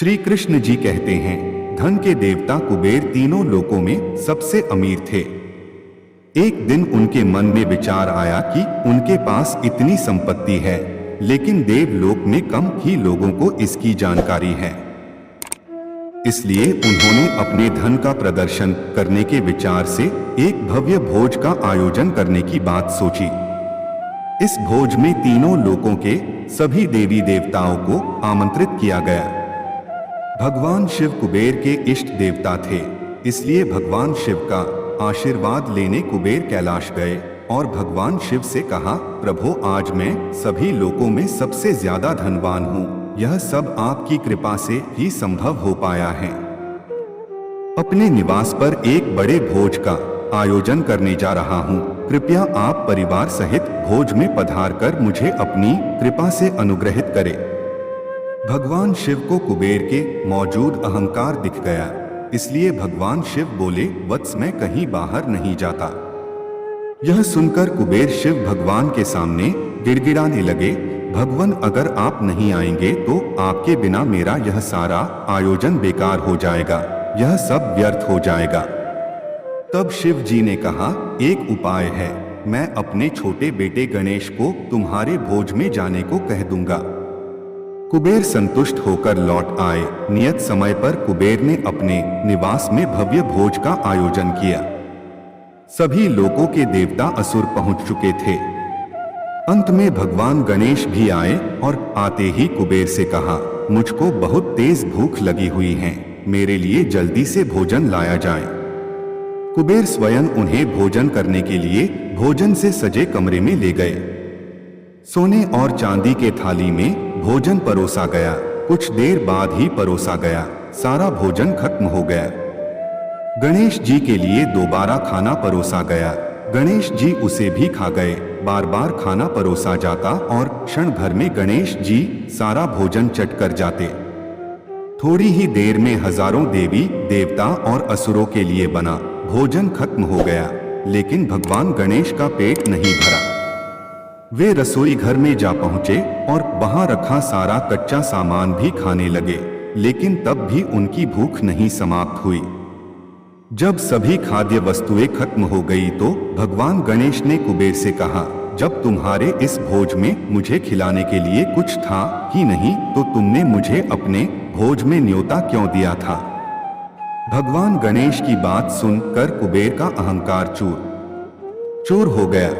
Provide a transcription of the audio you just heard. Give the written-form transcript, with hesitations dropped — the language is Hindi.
श्री कृष्ण जी कहते हैं, धन के देवता कुबेर तीनों लोकों में सबसे अमीर थे। एक दिन उनके मन में विचार आया कि उनके पास इतनी संपत्ति है, लेकिन देवलोक में कम ही लोगों को इसकी जानकारी है। इसलिए उन्होंने अपने धन का प्रदर्शन करने के विचार से एक भव्य भोज का आयोजन करने की बात सोची। इस भोज में तीनों लोकों के सभी देवी देवताओं को आमंत्रित किया गया। भगवान शिव कुबेर के इष्ट देवता थे, इसलिए भगवान शिव का आशीर्वाद लेने कुबेर कैलाश गए और भगवान शिव से कहा, प्रभु आज मैं सभी लोकों में सबसे ज्यादा धनवान हूँ, यह सब आपकी कृपा से ही संभव हो पाया है। अपने निवास पर एक बड़े भोज का आयोजन करने जा रहा हूँ, कृपया आप परिवार सहित भोज में पधार कर मुझे अपनी कृपा से अनुग्रहित करें। भगवान शिव को कुबेर के मौजूद अहंकार दिख गया, इसलिए भगवान शिव बोले, वत्स मैं कहीं बाहर नहीं जाता। यह सुनकर कुबेर शिव भगवान के सामने गिड़गिड़ाने लगे, भगवान अगर आप नहीं आएंगे तो आपके बिना मेरा यह सारा आयोजन बेकार हो जाएगा, यह सब व्यर्थ हो जाएगा। तब शिव जी ने कहा, एक उपाय है, मैं अपने छोटे बेटे गणेश को तुम्हारे भोज में जाने को कह दूंगा। कुबेर संतुष्ट होकर लौट आए। नियत समय पर कुबेर ने अपने निवास में भव्य भोज का आयोजन किया। सभी लोकों के देवता असुर पहुंच चुके थे। अंत में भगवान गणेश भी आए और आते ही कुबेर से कहा, मुझको बहुत तेज भूख लगी हुई है, मेरे लिए जल्दी से भोजन लाया जाए। कुबेर स्वयं उन्हें भोजन करने के लिए भोजन से सजे कमरे में ले गए। सोने और चांदी के थाली में भोजन परोसा गया। कुछ देर बाद ही परोसा गया, सारा भोजन खत्म हो गया। गणेश जी के लिए दोबारा खाना परोसा गया। गणेश जी उसे भी खा गए। बार बार खाना परोसा जाता और क्षण भर में गणेश जी सारा भोजन चट कर जाते। थोड़ी ही देर में हजारों देवी देवता और असुरों के लिए बना भोजन खत्म हो गया, लेकिन भगवान गणेश का पेट नहीं भरा। वे रसोई घर में जा पहुंचे और वहां रखा सारा कच्चा सामान भी खाने लगे, लेकिन तब भी उनकी भूख नहीं समाप्त हुई। जब सभी खाद्य वस्तुएं खत्म हो गई तो भगवान गणेश ने कुबेर से कहा, जब तुम्हारे इस भोज में मुझे खिलाने के लिए कुछ था ही नहीं तो तुमने मुझे अपने भोज में न्योता क्यों दिया था। भगवान गणेश की बात सुनकर कुबेर का अहंकार चूर चूर हो गया।